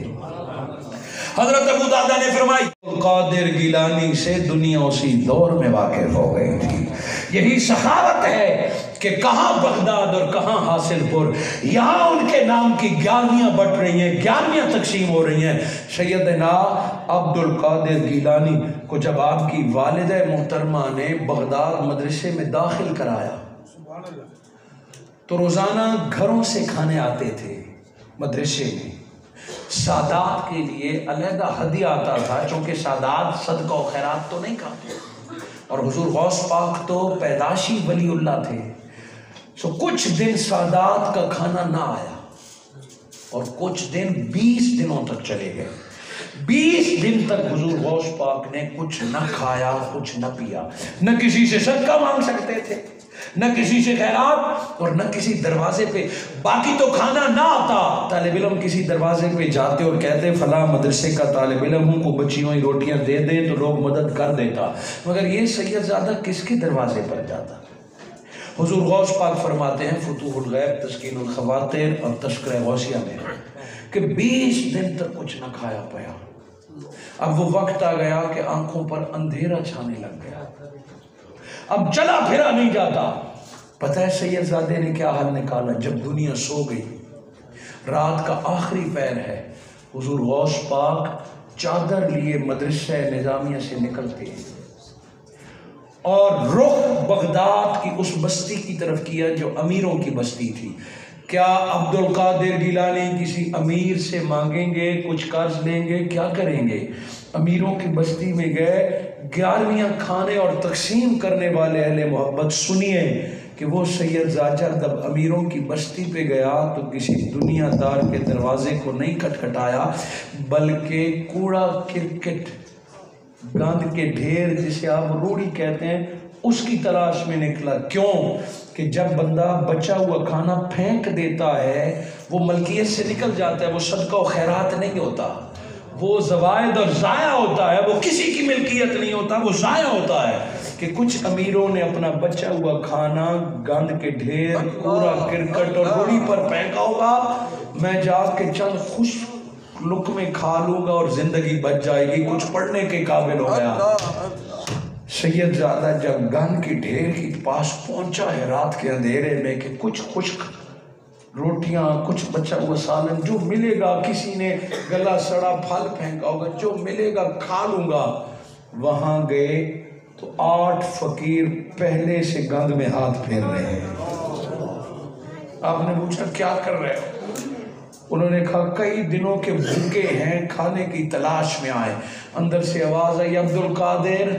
حضرت ابو دحدہ نے فرمایا قادر گیلانی سے دنیا اسی دور میں واقف ہو گئی تھی. یہی سخاوت ہے کہ کہاں بغداد اور کہاں حاصل پور، یہاں ان کے نام کی گیارہویں بٹ رہی ہیں، 11ویں تقسیم ہو رہی ہیں. سیدنا عبد القادر گیلانی کو جب آپ کی والدہ محترمہ نے بغداد مدرسے میں داخل کرایا تو روزانہ گھروں سے کھانے آتے تھے مدرسے میں. سادات کے لیے علیحدہ ہدیہ آتا تھا، چونکہ سادات صدقہ و خیرات تو نہیں کھاتے، اور حضور غوث پاک تو پیداشی ولی اللہ تھے. سو کچھ دن سادات کا کھانا نہ آیا اور کچھ دن 20 دنوں تک چلے گئے. 20 دن تک حضور غوث پاک نے کچھ نہ کھایا، کچھ نہ پیا. نہ کسی سے صدقہ مانگ سکتے تھے، نہ کسی سے خیرات، اور نہ کسی دروازے پہ. باقی تو کھانا نہ آتا، طالب علم کسی دروازے پہ جاتے اور کہتے فلاں مدرسے کا طالب علم ہوں، کو بچیوں ہی روٹیاں دے دیں تو لوگ مدد کر دیتا. مگر یہ سید زادہ کس کے دروازے پر جاتا؟ حضور غوث پاک فرماتے ہیں فتوح الغیب تسکین الخواطر اور تذکرہ غوثیہ میں کہ 20 دن تک کچھ نہ کھایا پیا. اب وہ وقت آ گیا کہ آنکھوں پر اندھیرا چھانے لگ گیا، اب چلا پھرا نہیں جاتا. پتہ ہے سید زادے نے کیا حل نکالا؟ جب دنیا سو گئی، رات کا آخری پہر ہے، حضور غوث پاک چادر لیے مدرسہ نظامیہ سے نکلتے ہیں اور رخ بغداد کی اس بستی کی طرف کیا جو امیروں کی بستی تھی. کیا عبد القادر گیلانی کسی امیر سے مانگیں گے، کچھ قرض لیں گے، کیا کریں گے؟ امیروں کی بستی میں گئے. 11ویں کھانے اور تقسیم کرنے والے اہل محبت سنیے کہ وہ سید زاجہ جب امیروں کی بستی پہ گیا تو کسی دنیا دار کے دروازے کو نہیں کھٹکھٹایا، بلکہ کوڑا کرکٹ، گاند کے ڈھیر جسے آپ روڑی کہتے ہیں، اس کی تلاش میں نکلا. کیوں کہ جب بندہ بچا ہوا کھانا پھینک دیتا ہے وہ ملکیت سے نکل جاتا ہے، وہ صدقہ و خیرات نہیں ہوتا، وہ زوائد اور ضائع ہوتا ہے، وہ کسی کی ملکیت نہیں ہوتا، وہ ضائع ہوتا ہے. کہ کچھ امیروں نے اپنا بچا ہوا کھانا گاند کے ڈھیر، کوڑا کرکٹ اور روڑی پر پھینکا ہوگا، میں جا کے چند خوش لقمے کھا لوں گا اور زندگی بچ جائے گی، کچھ پڑھنے کے قابل ہو گیا. سید زادہ جب گاند کی ڈھیر کے پاس پہنچا ہے رات کے اندھیرے میں کہ کچھ خشک روٹیاں، کچھ بچا ہوا سالن، جو ملے گا، کسی نے گلا سڑا پھل پھینکا ہوگا، جو ملے گا کھا لوں گا. وہاں گئے تو 8 فقیر پہلے سے گند میں ہاتھ پھیر رہے ہیں. آپ نے پوچھا کیا کر رہے ہو؟ انہوں نے کہا کئی دنوں کے بھوکے ہیں، کھانے کی تلاش میں آئے. اندر سے آواز آئی عبد القادر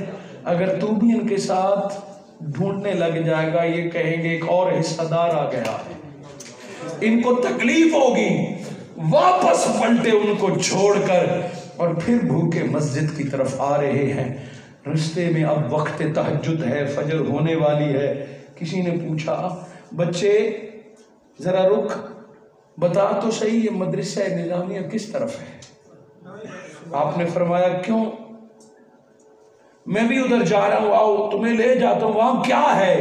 اگر تو بھی ان کے ساتھ ڈھونڈنے لگ جائے گا یہ کہیں گے ایک اور حصہ دار آ گیا ہے، ان کو تکلیف ہوگی. واپس پلٹے ان کو چھوڑ کر اور پھر بھوکے مسجد کی طرف آ رہے ہیں. رستے میں اب وقت تہجد ہے، فجر ہونے والی ہے. کسی نے پوچھا بچے ذرا رک، بتا تو صحیح یہ مدرسہ نظامیہ کس طرف ہے؟ آپ نے فرمایا کیوں؟ میں بھی ادھر جا رہا ہوں، آؤ تمہیں لے جاتا ہوں، وہاں کیا ہے؟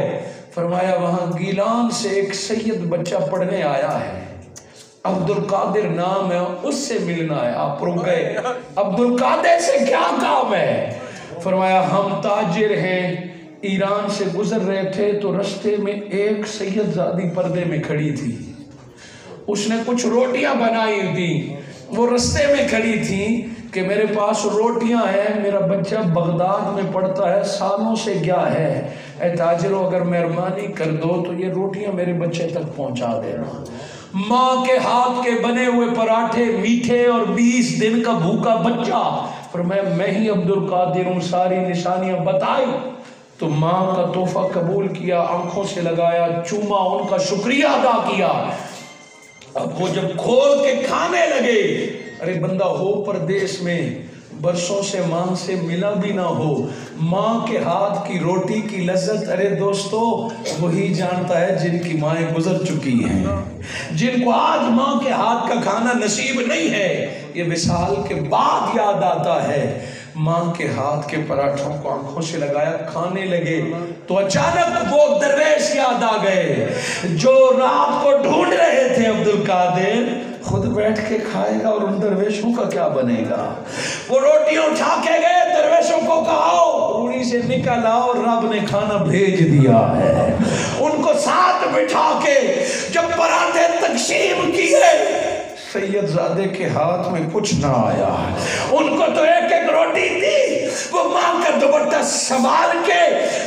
فرمایا وہاں گیلان سے ایک سید بچہ پڑھنے آیا ہے، عبد القادر نام ہے، اس سے ملنا ہے۔ آپ رک گئے، عبد القادر سے کیا کام ہے؟ فرمایا ہم تاجر ہیں، ایران سے گزر رہے تھے تو رستے میں ایک سید زادی پردے میں کھڑی تھی، اس نے کچھ روٹیاں بنائی تھی، وہ رستے میں کھڑی تھی کہ میرے پاس روٹیاں ہیں، میرا بچہ بغداد میں پڑھتا ہے، سالوں سے گیا ہے، اے تاجروں اگر مہربانی کر دو تو یہ روٹیاں میرے بچے تک پہنچا دینا۔ ماں کے ہاتھ کے بنے ہوئے پراٹھے میٹھے اور 20 دن کا بھوکا بچہ، فرمایا میں ہی عبد القادر ہوں، ساری نشانیاں بتائی تو ماں کا تحفہ قبول کیا، آنکھوں سے لگایا، چوما، ان کا شکریہ ادا کیا۔ اب وہ جب کھول کے کھانے لگے، ارے بندہ ہو پردیس میں، برسوں سے ماں سے ملا بھی نہ ہو، ماں کے ہاتھ کی روٹی کی لذت ارے دوستو وہی جانتا ہے جن کی مائیں گزر چکی ہیں، جن کو آج ماں کے ہاتھ کا کھانا نصیب نہیں ہے، یہ وصال کے بعد یاد آتا ہے۔ ماں کے ہاتھ کے پراٹھوں کو آنکھوں سے لگایا، کھانے لگے تو اچانک وہ درویش یاد آ گئے جو رات کو ڈھونڈ رہے تھے۔ عبد القادر خود بیٹھ کے کھائے گا اور ان درویشوں کا کیا بنے گا؟ وہ روٹیاں اٹھا کے گئے، درویشوں کو کہا روڑی سے نکل آؤ، رب نے کھانا بھیج دیا ہے۔ ان کو ساتھ بٹھا کے جب پراٹھے تقسیم کیے، سید زادے کے ہاتھ میں کچھ نہ آیا، ان کو تو ایک ایک روٹی تھی۔ وہ ماں کا دوپٹہ سنبھال کے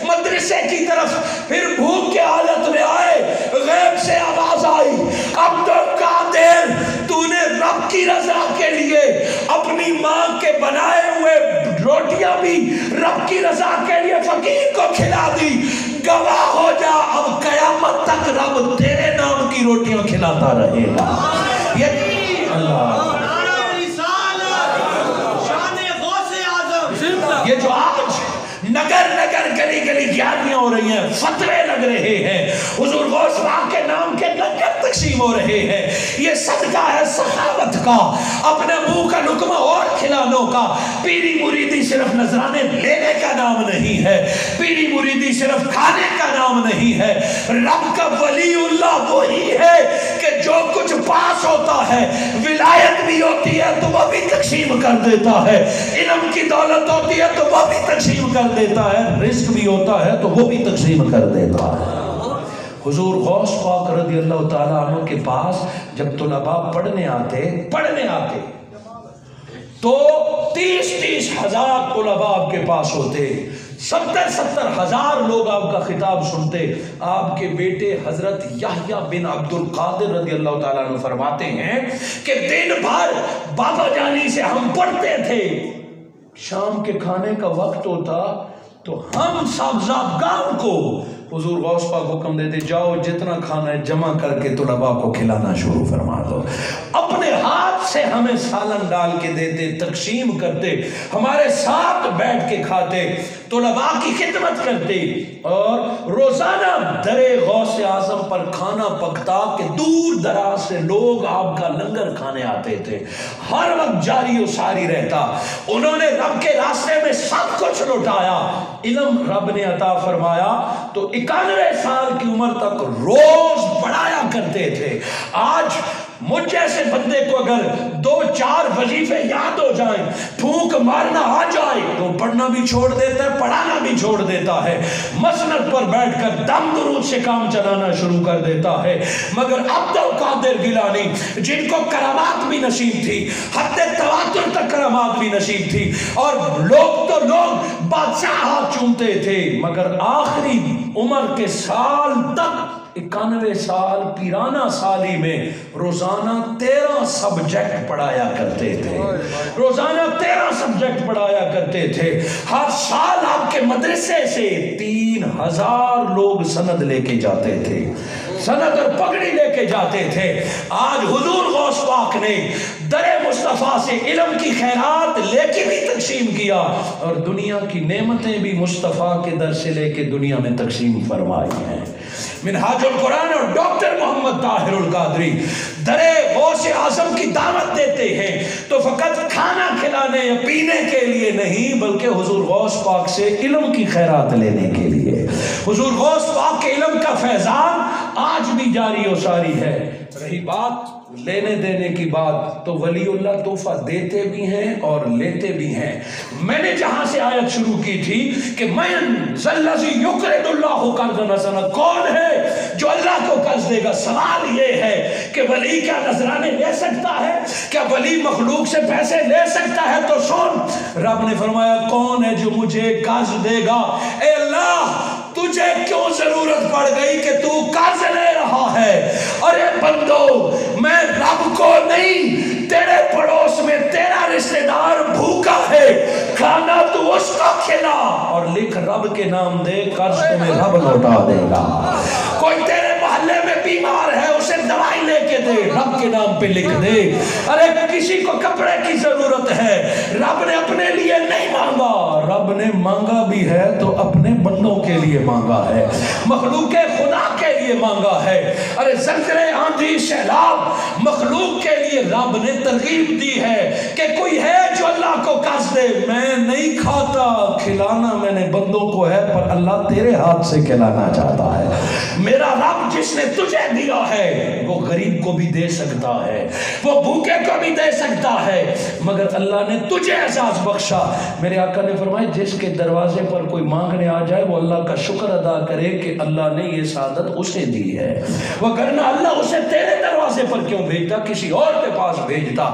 مدرسے کی طرف، پھر بھوک کے حالت میں آئے، غیب سے آواز آئی، عبد القادر تو نے رب کی رضا کے لیے اپنی ماں کے بنائے ہوئے روٹیاں بھی رب کی رضا کے لیے فقیر کو کھلا دی، گواہ ہو جا اب قیامت تک رب تیرے نام کی روٹیاں کھلاتا رہے گا۔ یہ جو آج نگر نگر گلی گلی گیاریاں ہو رہی ہیں، فتوے لگ رہے ہیں، حضور غوث پاک کے نام کے لنگر تقسیم ہو رہے ہیں، یہ صدقہ ہے سخاوت کا، اپنے منہ کا لقمہ اور کھلانوں کا۔ پیری مریدی صرف نذرانے لینے کا نام نہیں ہے، پیری مریدی صرف کھانے کا نام نہیں ہے۔ رب کا ولی اللہ وہی ہے کہ جو کچھ پاس ہوتا ہے، ولایت بھی ہوتی ہے تو وہ بھی تقسیم کر دیتا ہے، علم کی دولت ہوتی ہے تو وہ بھی تقسیم کر دیتا ہے، رزق بھی ہوتا ہے تو وہ بھی تقسیم کر دیتا ہے۔ حضور غوث پاک رضی اللہ تعالیٰ عنہ کے پاس جب طلباء پڑھنے آتے تو 30 ہزار طلباء آپ کے پاس ہوتے، 70 ہزار لوگ آپ کا خطاب سنتے۔ آپ کے بیٹے حضرت یحییٰ بن عبد القادر رضی اللہ تعالیٰ عنہ فرماتے ہیں کہ دن بھر بابا جانی سے ہم پڑھتے تھے، شام کے کھانے کا وقت ہوتا تو ہم صاحبزاد گاؤں کو حضور غوث پاک حکم دیتے جاؤ جتنا کھانا ہے جمع کر کے طلباء کو کھلانا شروع فرما دو۔ اپنے ہاتھ سے ہمیں سالن ڈال کے دیتے، تقسیم کرتے، ہمارے ساتھ بیٹھ کے کھاتے، طلباء کی خدمت کرتے، اور روزانہ درے غوث اعظم پر کھانا پکتا کہ دور دراز سے لوگ آپ کا لنگر کھانے آتے تھے، ہر وقت جاری و ساری رہتا۔ انہوں نے رب کے راستے میں سب کچھ لٹایا، علم رب نے عطا فرمایا تو 91 سال کی عمر تک روز پڑھایا کرتے تھے۔ آج مجھ جیسے بندے کو اگر 2-4 وظیفے یاد ہو جائیں، پھونک مارنا آ جائے تو پڑھنا بھی چھوڑ دیتا ہے، پڑھانا بھی چھوڑ دیتا ہے، مسند پر بیٹھ کر دم درود سے کام چلانا شروع کر دیتا ہے۔ مگر عبد القادر گیلانی جن کو کرامات بھی نصیب تھی، حد تواتر تک کرامات بھی نصیب تھی، اور لوگ تو لوگ بادشاہ چومتے تھے، مگر آخری عمر کے سال تک 91 سال پیرانہ سالی میں روزانہ 13 سبجیکٹ پڑھایا کرتے تھے، روزانہ 13 سبجیکٹ پڑھایا کرتے تھے۔ ہر سال آپ کے مدرسے سے 3000 لوگ سند لے کے جاتے تھے، سند اور پگڑی لے کے جاتے تھے۔ آج حضور غوث پاک نے در مصطفیٰ سے علم کی خیرات لے کے بھی تقسیم کیا، اور دنیا کی نعمتیں بھی مصطفیٰ کے در سے لے کے دنیا میں تقسیم فرمائی ہیں۔ منہاج القرآن اور ڈاکٹر محمد طاہر القادری در غوث اعظم کی دعوت دیتے ہیں تو فقط کھانا کھلانے یا پینے کے لیے نہیں بلکہ حضور غوث پاک سے علم کی خیرات لینے کے لیے. حضور غوث پاک کے علم کا فیضان آج بھی جاری و ساری ہے. رہی بات لینے دینے کی بات تو ولی اللہ تحفہ دیتے بھی ہیں اور لیتے بھی ہیں. میں نے جہاں سے آیت شروع کی تھی کہ من ذلذی یقرض اللہ قرضا حسنا، کون ہے جو اللہ کو قرض دے گا. سوال یہ ہے کہ ولی کیا نذرانے لے سکتا ہے؟ کیا ولی مخلوق سے پیسے لے سکتا ہے؟ تو سن، رب نے فرمایا کون ہے جو مجھے قرض دے گا. اے اللہ تجھے کیوں ضرورت پڑ گئی کہ تو قرض لے رہا ہے؟ ارے بندو میں رب کو نہیں، تیرے پڑوس میں تیرا رشتہ دار بھوکا ہے، کھانا تو اس کو کھلا اور لکھ رب کے نام دے، قرض تمہیں رب لوٹا دے گا. کوئی تیرے محلے میں بیمار ہے اسے دوائی لے کے دے، رب کے نام پہ لکھ دے. ارے کسی کو کپڑے کی ضرورت ہے، رب نے اپنے لیے نہیں مانگا، رب نے مانگا بھی ہے تو اپنے بندوں کے لیے مانگا ہے، مخلوق خدا کے لیے مانگا ہے. ارے زلزلے، آندھی، سیلاب مخلوق کے لیے رب نے ترغیب دی ہے کہ کوئی ہے جو اللہ کو قرض دے. میں نہیں کھاتا، کھلانا میں نے بندوں کو ہے پر اللہ تیرے ہاتھ سے کھلانا چاہتا ہے. میرا رب جس نے تجھے دیا ہے وہ غریب کو بھی دے سکتا ہے، وہ بھوکے کو بھی دے سکتا ہے، مگر اللہ نے تجھے اعزاز بخشا. میرے آقا نے فرمایا جس کے دروازے پر کوئی مانگنے آ جائے وہ اللہ کا شکر ادا کرے کہ اللہ نے یہ سعادت اسے دی ہے، وگرنہ اللہ اسے تیرے دروازے پر کیوں بھیجتا، کسی اور کے پاس بھیجتا.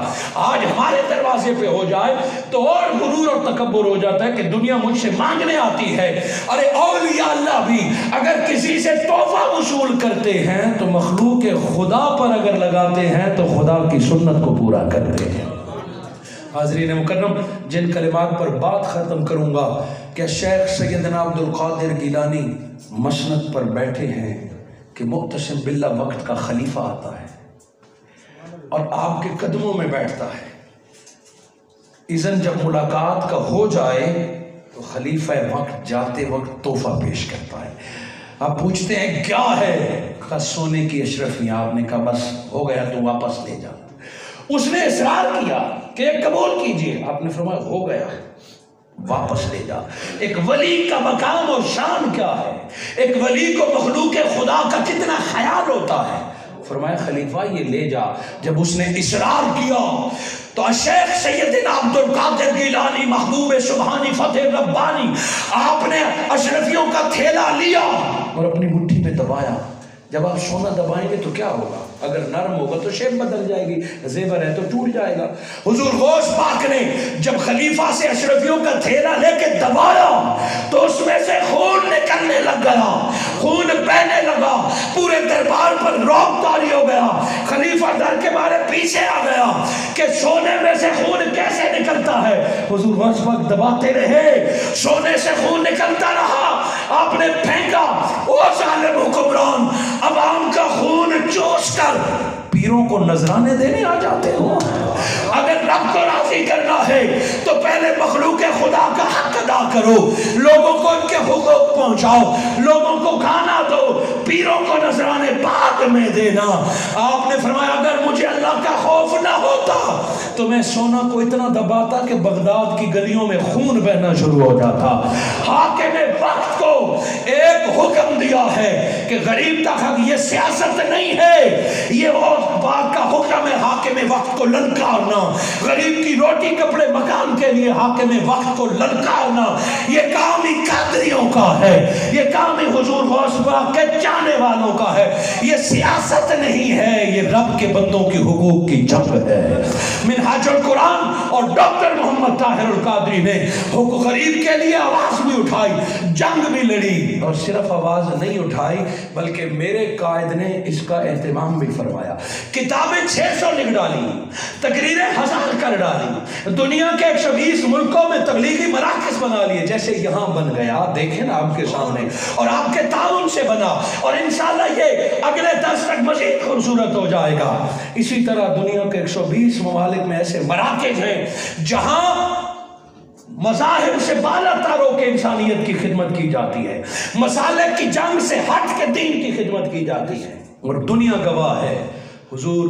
آج ہمارے دروازے پہ ہو جائے تو اور غرور اور تکبر ہو جاتا ہے کہ دنیا مجھ سے مانگنے آتی ہے. ارے اولیاء اللہ بھی اگر کسی سے تحفہ وصول کرتے ہیں تو مخلوق خدا پر اگر لگاتے ہیں تو خدا کی سنت کو پورا کرتے ہیں. حاضرین مکرم، جن کلمات پر بات ختم کروں گا کہ شیخ سیدنا عبد القادر گیلانی مسند پر بیٹھے ہیں کہ معتصم باللہ وقت کا خلیفہ آتا ہے اور آپ کے قدموں میں بیٹھتا ہے. اذن جب ملاقات کا ہو جائے تو خلیفہ وقت جاتے وقت تحفہ پیش کرتا ہے. آپ پوچھتے ہیں کیا ہے؟ کہا سونے کی اشرفیاں. آپ نے کہا بس ہو گیا تو واپس لے جا. اس نے اصرار کیا کہ قبول کیجئے. آپ نے فرمایا ہو گیا واپس لے جا. ایک ولی کا مقام اور شان کیا ہے، ایک ولی کو مخلوق خدا کا کتنا خیال ہوتا ہے. فرمایا خلیفہ یہ لے جا. جب اس نے اصرار کیا تو شیخ سیدنا عبد القادر گیلانی محبوب سبحانی فتح ربانی آپ نے اشرفیوں کا تھیلا لیا اور اپنی مٹھی پہ دبایا. جب آپ سونا دبائیں گے تو کیا ہوگا؟ اگر نرم ہوگا تو شیپ بدل جائے گی، زیور ہے تو ٹوٹ جائے گا. حضور غوث پاک نے جب خلیفہ سے اشرفیوں کا تھیلا لے کے دبایا تو اس میں سے خون نکلنے لگ گیا، خون بہنے لگا، پورے دربار پر رعب طاری ہو گیا. خلیفہ ڈر کے مارے پیچھے آ گیا کہ سونے میں سے خون کیسے نکلتا ہے. حضور غوث پاک دباتے رہے، سونے سے خون نکلتا رہا. آپ نے پھینکا، وہ ظالم حکمران عوام کا خون چوس کر پیروں کو نذرانے دینے آ جاتے ہو. اگر رب کو راضی کرنا ہے تو پہلے مخلوق خدا کا حق ادا کرو، لوگوں کو ان کے حقوق پہنچاؤ، لوگوں کو کھانا دو، پیروں کو نذرانے بعد میں دینا. آپ نے فرمایا اگر مجھے اللہ کا خوف نہ ہوتا تو میں سونا کو اتنا دباتا کہ بغداد کی گلیوں میں خون بہنا شروع ہو جاتا. حاکم وقت کو ایک حکم دیا ہے کہ غریب تک حق، یہ سیاست نہیں ہے، یہ پاک کا حکم ہے حاکم وقت کو للکارنا. غریب کی روٹی کپڑے مکان کے لیے حاکم وقت کو للکارنا یہ کام ہی قادریوں کا ہے، یہ کام ہی حضور غوث پاک کے چاہنے والوں کا ہے. یہ سیاست نہیں ہے، یہ رب کے بندوں کی حقوق کی جنگ ہے. منہاج القرآن اور ڈاکٹر محمد طاہر القادری نے غریب کے لیے آواز بھی اٹھائی، جنگ بھی لڑی، اور صرف آواز نہیں اٹھائی بلکہ میرے قائد نے اس کا اہتمام بھی فرمایا. کتابیں 600 لکھ ڈالی، تقریریں 1000 کر ڈالی، دنیا کے 120 ملکوں میں تبلیغی مراکز بنا لیے، جیسے یہاں بن گیا دیکھیں نا آپ کے سامنے، اور آپ کے تعاون سے بنا، اور انشاءاللہ یہ اگلے 10 تک مزید خوبصورت ہو جائے گا. اسی طرح دنیا کے 120 ممالک میں ایسے مراکز ہیں جہاں مذاہب سے بالا تر ہو کے انسانیت کی خدمت کی جاتی ہے، مسالک کی جنگ سے ہٹ کے دین کی خدمت کی جاتی ہے. اور دنیا گواہ ہے، حضور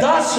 10,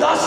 10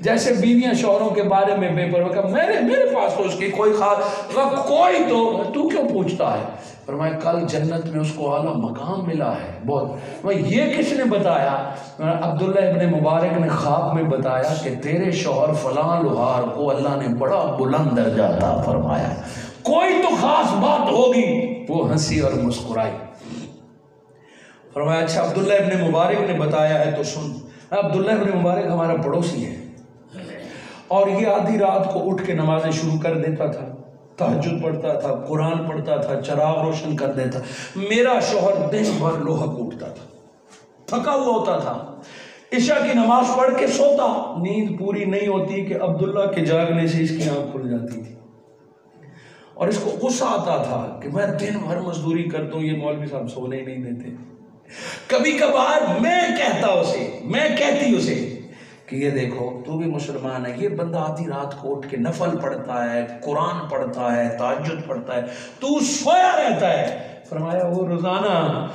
جیسے بیویاں شوہروں کے بارے میں بے پرواہ، میرے پاس تو اس کی کوئی خاص کوئی تو کیوں پوچھتا ہے؟ فرمایا کل جنت میں اس کو اعلیٰ مقام ملا ہے بہت۔ یہ کس نے بتایا؟ عبداللہ ابن مبارک نے خواب میں بتایا کہ تیرے شوہر فلاں لوہار کو اللہ نے بڑا بلند درجہ عطا فرمایا، کوئی تو خاص بات ہوگی۔ وہ ہنسی اور مسکرائی۔ فرمایا اچھا عبداللہ ابن مبارک نے بتایا ہے تو سن۔ عبداللہ ابن مبارک ہمارا پڑوسی ہے، اور یہ آدھی رات کو اٹھ کے نمازیں شروع کر دیتا تھا، تہجد پڑھتا تھا، قرآن پڑھتا تھا، چراغ روشن کر دیتا۔ میرا شوہر دن بھر لوہا کوٹتا تھا، تھکا ہوا ہوتا تھا، عشاء کی نماز پڑھ کے سوتا، نیند پوری نہیں ہوتی کہ عبداللہ کے جاگنے سے اس کی آنکھ کھل جاتی تھی، اور اس کو غصہ آتا تھا کہ میں دن بھر مزدوری کرتا ہوں، یہ مولوی صاحب سونے ہی نہیں دیتے۔ کبھی کبھار میں کہتی اسے کہ یہ دیکھو تو بھی مسلمان ہے، یہ بندہ آدھی رات کو اٹھ کے نفل پڑھتا ہے، قرآن پڑھتا ہے، تہجد پڑھتا ہے، تو سویا رہتا ہے۔ فرمایا وہ روزانہ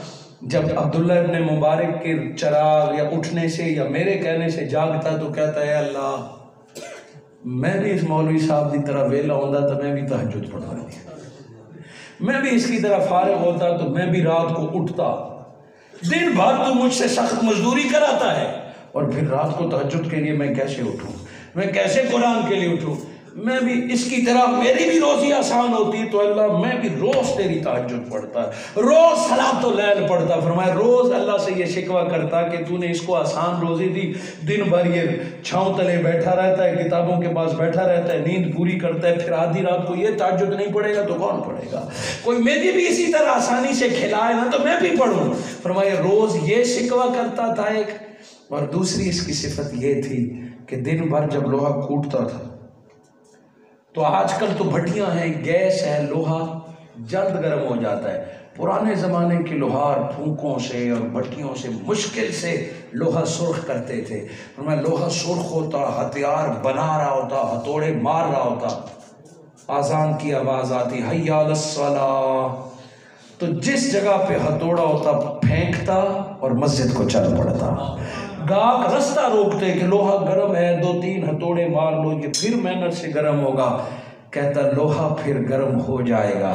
جب عبداللہ ابن مبارک کے چراغ یا اٹھنے سے یا میرے کہنے سے جاگتا تو کہتا ہے اللہ میں بھی اس مولوی صاحب کی طرح ویلا ہوتا تو میں بھی تہجد پڑھتا، میں بھی اس کی طرح فارغ ہوتا تو میں بھی رات کو اٹھتا۔ دن بھر تو مجھ سے سخت مزدوری کراتا ہے، اور پھر رات کو تہجد کے لیے میں کیسے اٹھوں، میں کیسے قرآن کے لیے اٹھوں؟ میں بھی اس کی طرح، میری بھی روزی آسان ہوتی تو اللہ میں بھی روز تیری تہجد پڑھتا، روز صلاۃ اللیل پڑھتا۔ فرمایا روز اللہ سے یہ شکوہ کرتا کہ تو نے اس کو آسان روزی دی، دن بھر یہ چھاؤں تلے بیٹھا رہتا ہے، کتابوں کے پاس بیٹھا رہتا ہے، نیند پوری کرتا ہے، پھر آدھی رات کو یہ تہجد نہیں پڑھے گا تو کون پڑھے گا؟ کوئی مجھے بھی اسی طرح آسانی سے کھلائے نا تو میں بھی پڑھوں۔ فرمایا روز یہ شکوہ کرتا تھا ایک، اور دوسری اس کی صفت یہ تھی کہ دن بھر جب لوہا کوٹتا تھا تو آج کل تو بھٹیاں ہیں، گیس ہے، لوہا جلد گرم ہو جاتا ہے، پرانے زمانے کے لوہار پھونکوں سے اور بھٹیوں سے مشکل سے لوہا سرخ کرتے تھے۔ فرمایا لوہا سرخ ہوتا، ہتھیار بنا رہا ہوتا، ہتھوڑے مار رہا ہوتا، آذان کی آواز آتی حی علی الصلاۃ، تو جس جگہ پہ ہتھوڑا ہوتا پھینکتا اور مسجد کو چل پڑتا۔ گاہک رستہ روکتے کہ لوہا گرم ہے، 2-3 ہتھوڑے مار لو یہ پھر محنت سے گرم ہوگا۔ کہتا لوہا پھر گرم ہو جائے گا،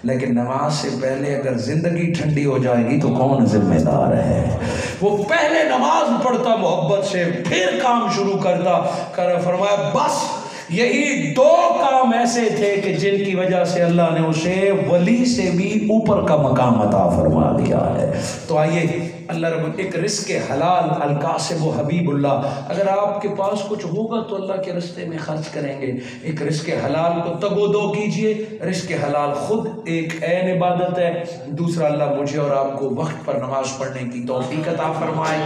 لیکن نماز سے پہلے اگر زندگی ٹھنڈی ہو جائے گی تو کون ذمہ دار ہے؟ وہ پہلے نماز پڑھتا محبت سے، پھر کام شروع کرتا۔ فرمایا بس یہی 2 کام ایسے تھے کہ جن کی وجہ سے اللہ نے اسے ولی سے بھی اوپر کا مقام عطا فرما دیا ہے۔ تو آئیے اللہ رب ایک رزق حلال، القاسم و حبیب اللہ، اگر آپ کے پاس کچھ ہوگا تو اللہ کے رستے میں خرچ کریں گے۔ ایک رزق حلال کو تگ و دو کیجئے، رزق حلال خود ایک عین عبادت ہے۔ دوسرا اللہ مجھے اور آپ کو وقت پر نماز پڑھنے کی توفیق عطا فرمائے۔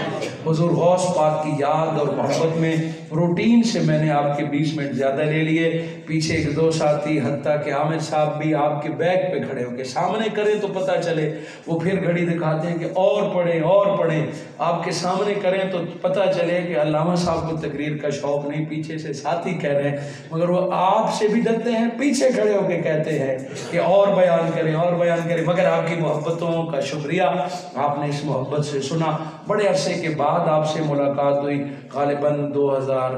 حضور غوث پاک کی یاد اور محبت میں روٹین سے میں نے آپ کے 20 منٹ زیادہ لے لیے، پیچھے 1-2 ساتھی حتیٰ کہ عامر صاحب بھی آپ کے بیک پہ کھڑے ہو کے سامنے کریں تو پتہ چلے، وہ پھر گھڑی دکھاتے ہیں کہ اور پڑھیں، آپ کے سامنے کریں تو پتہ چلے کہ علامہ صاحب کو تقریر کا شوق نہیں، پیچھے سے ساتھی کہہ رہے ہیں، مگر وہ آپ سے بھی ڈرتے ہیں، پیچھے کھڑے ہو کے کہتے ہیں کہ اور بیان کریں، مگر آپ کی محبتوں کا شکریہ، آپ نے اس محبت سے سنا۔ بڑے عرصے کے بعد آپ سے ملاقات ہوئی، غالباً 2000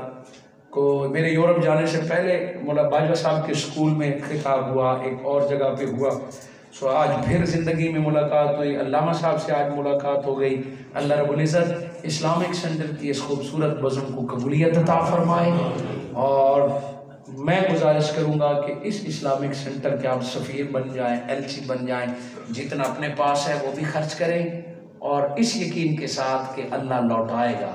کو میرے یورپ جانے سے پہلے باجوہ صاحب کے اسکول میں خطاب ہوا، ایک اور جگہ پہ ہوا، سو آج پھر زندگی میں ملاقات ہوئی، علامہ صاحب سے آج ملاقات ہو گئی۔ اللہ رب العزت اسلامک سینٹر کی اس خوبصورت بزم کو قبولیت عطا فرمائے، اور میں گزارش کروں گا کہ اس اسلامک سینٹر کے آپ سفیر بن جائیں، LC بن جائیں، جتنا اپنے پاس ہے وہ بھی خرچ کریں، اور اس یقین کے ساتھ کہ اللہ لوٹائے گا۔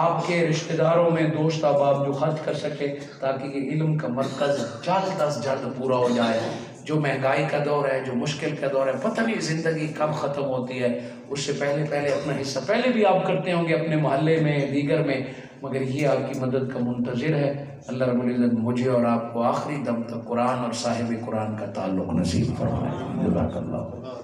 آپ کے رشتہ داروں میں دوست احباب جو خرچ کر سکے تاکہ یہ علم کا مرکز جلد از جلد پورا ہو جائے۔ جو مہنگائی کا دور ہے، جو مشکل کا دور ہے، پتہ نہیں زندگی کب ختم ہوتی ہے، اس سے پہلے اپنا حصہ پہلے بھی آپ کرتے ہوں گے اپنے محلے میں، دیگر میں، مگر یہ آپ کی مدد کا منتظر ہے۔ اللہ رب العزت مجھے اور آپ کو آخری دم تک قرآن اور صاحب قرآن کا تعلق نصیب فرمائے۔ جزاک اللہ۔